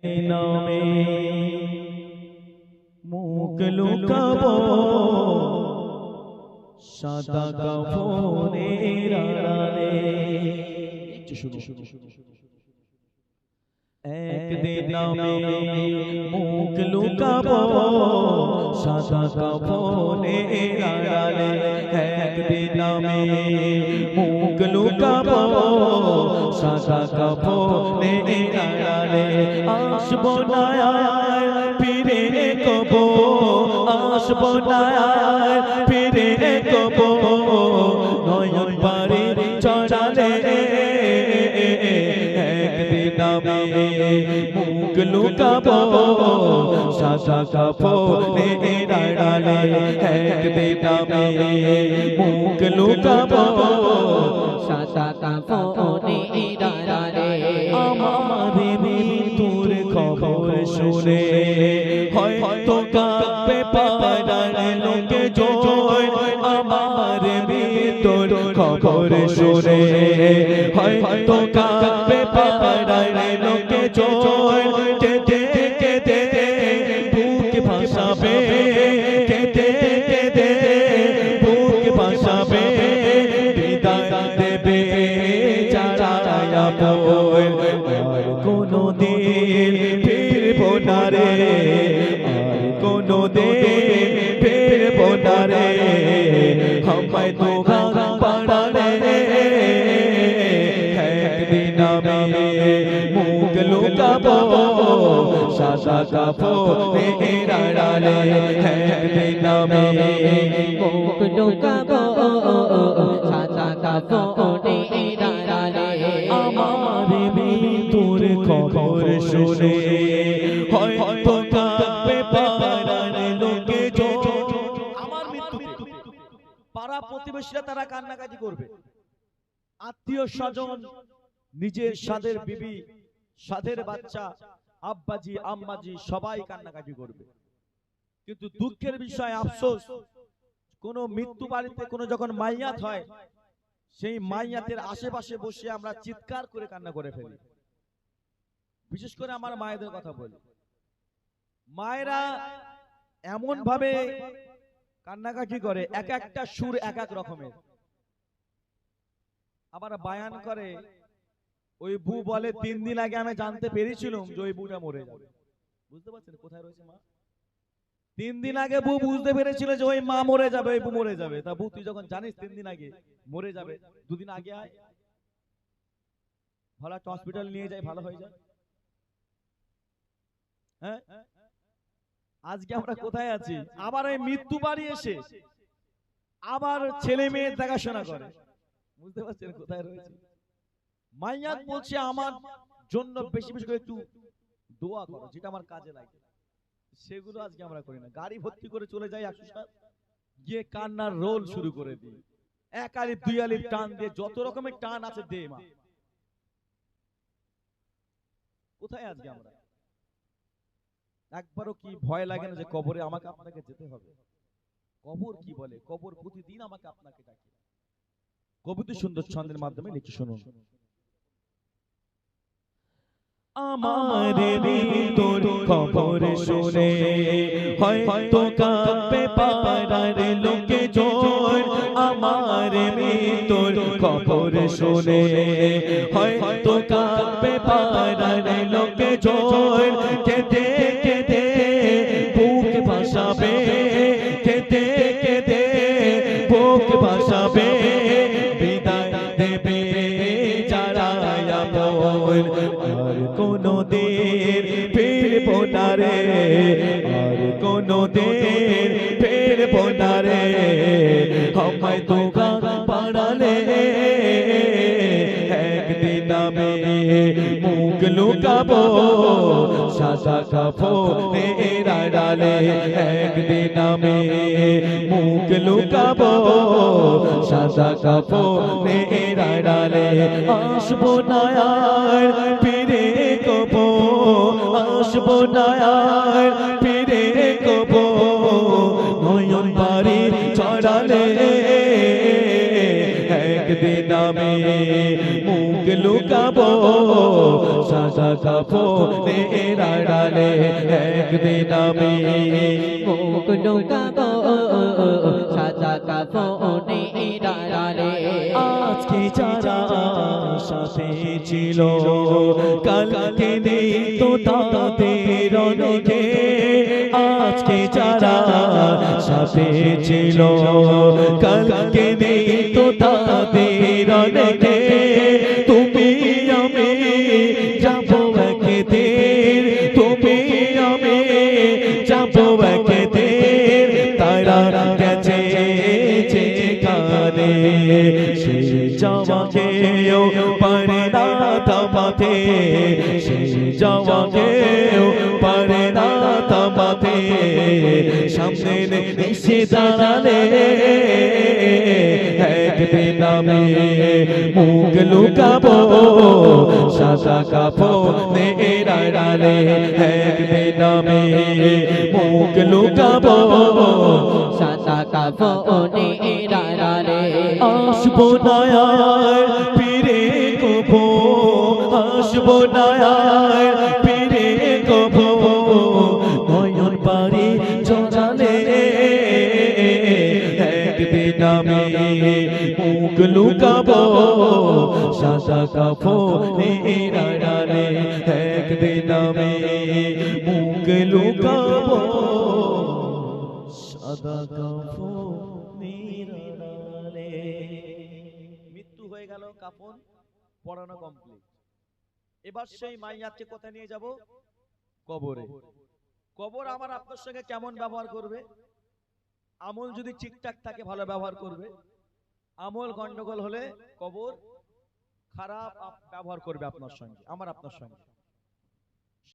নামে মুখ লুকাবো সাদা কাফনের আড়ালে। একদিন আমি মুখ লুকাবো সাদা কাফনের আড়ালে। একদিন আমি মুখ লুকাবো সাদা কাফনের আড়ালে। আসবো না আর ফিরে কবো, আসবো না আর ফিরে কবো নয়ন বাড়ি চড়ালে। একদিন আমি মুখ লুকাবো সাদা কাফনের আড়ালে। একদিন আমি মুখ লুকাবো সাদা কাফনের আড়ালে। আমার মৃত্যুর খবর শুনে হয়তো কাঁপবে পাড়ার লোকে জয়। আমার মৃত্যুর খবর শুনে হয়তো কাঁপবে পাড়ার লোকে জয়। কেঁদে কেঁদে বুক ভাসাবে, কেঁদে কেঁদে বুক ভাসাবে। বিদায় দেবে যারা আপন, আর কোনো দিন ফিরবো না রে, আর কোনো দিন ফিরবো না রে। আমায় তো পাড়ালে। একদিন আমি মুখ লুকাবো সাদা কাফনের আড়ালে। একদিন আমি মুখ লুকাবো সাদা কাফনের আড়ালে। আমার মৃত্যুর খবর শুনে হয়তো কাঁপবে পাড়ার লোকে জয়। আমার মৃত্যুতে পাড়া প্রতিবেশীরা তারা কান্নাকাটি করবে, আত্মীয় স্বজন, নিজের সাদের বিবি, সাদের বাচ্চা, আব্বাজি আম্মাজি সবাই কান্নাকাটি করবে। কিন্তু দুঃখের বিষয়, আফসোস, কোন মৃত্যু বাড়িতে কোন যখন মাইয়াত হয়, সেই মাইয়াতের আশেপাশে বসে আমরা চিৎকার করে কান্না করে ফেলি। বিশেষ করে আমার মায়েদের কথা বলি, মায়েরা এমন ভাবে কান্নাকাটি করে, এক একটা সুর এক এক রকমের। আবার বায়ান করে, ওই বউ বলে 3 দিন আগে আমি জানতে পেরেছিলাম যে ওই বউটা মরে যাবে। বুঝতে পারছেন কোথায় রয়েছে মা? 3 দিন আগে বউ বুঝতে পেরেছিল যে ওই মা মরে যাবে, ওই বউ মরে যাবে। তা বউ তুই যখন জানিস 3 দিন আগে মরে যাবে, 2 দিন আগে আয়, ভালো একটা হসপিটাল নিয়ে যাই, ভালো হয়ে যায়। হ্যাঁ, আজকে আমরা কোথায় আছি? আবার এই মৃত্যু বাড়ি এসে আবার ছেলে মেয়ে দেখাশোনা করে। বুঝতে পারছেন কোথায় রয়েছে? মাইয়াত বলছে আমার জন্য বেশি বেশি করে একটু দোয়া করো, যেটা আমার কাজে লাগে। সেগুলো আজকে আমরা করি না। গাড়ি ভর্তি করে চলে যাই 107, গিয়ে কান্নার রোল শুরু করে দিই। 1 আলিফ 2 আলিফ টান দিয়ে যত রকমের টান আছে দে মা। কোথায় আজকে আমরা? একবারও কি ভয় লাগে না যে কবরে আমাকে আপনাকে যেতে হবে? কবর কি বলে? কবর প্রতিদিন আমাকে আপনাকে ডাকে। কবিতা সুন্দর ছন্দের মাধ্যমে লিখে শুনুন। আমার মৃত্যুর খবর শুনে হয়তো কাঁপবে পাড়ার লোকে জয়। আমার মৃত্যুর খবর শুনে হয়তো কাঁপবে পাড়ার লোকে জয়। কেঁদে কেঁদে বুক ভাসাবে, কেঁদে কেঁদে বুক ভাসাবে। বিদায় দেবে যারা আপন, আর কোনো দিন ফিরবো না রে, আর কোনো দিন ফিরবো না রে। আমায় তো পাড়ালে। একদিন আমি মুখ লুকাবো সাদা কাফনের আড়ালে। একদিন আমি মুখ লুকাবো সাদা কাফনের আড়ালে। আসবো না আর ফিরে কবো, আসবো না আর ফিরে কবো নয়ন বাড়ি চড়ালে। একদিন আমি মুখ লুকাবো সাদা কাফনের আড়ালে একদিন আমি মুখ লুকাবো সাদা কাফনে আড়ালে আজকে যারা সাথে ছিল কালকে নেই তো তাদের অনেকে আজকে যারা সাথে ছিল কালকে নেই তো তাদের অনেকে তুমি আমি যাবো একদিন তুমি আমি যাবো একদিন তারা গেছে যেখানে সেই যাওয়াকেও পারে না থামাতে সেই যাওয়াকেও পারে না থামাতে সামনে এসে দাঁড়ালে একদিন আমি মুখ লুকাবো সাদা কাফনের আড়ালে একদিন আমি মুখ লুকাবো সাদা কাফনে আড়ালে আসবো না আর ফিরে কভো আসবো না আর ফিরে কভো নয়ন পারি জড়ালে একদিন আমি মুখ লুকাবো সাদা কাফনের আড়ালে একদিন আমি মুখ লুকাবো সাদা কাফনের আড়ালে। মৃত্যু হয়ে গেল, কাফন পরানো কমপ্লিট। এবার সেই মাইয়াতকে কোথায় নিয়ে যাব? কবরে। কবর আমার আপনার সঙ্গে কেমন ব্যবহার করবে? আমল যদি ঠিকঠাক থাকে ভালো ব্যবহার করবে, আমল গন্ডগোল হলে কবর খারাপ ব্যবহার করবে আপনার সঙ্গে, আমার আপনার সঙ্গে।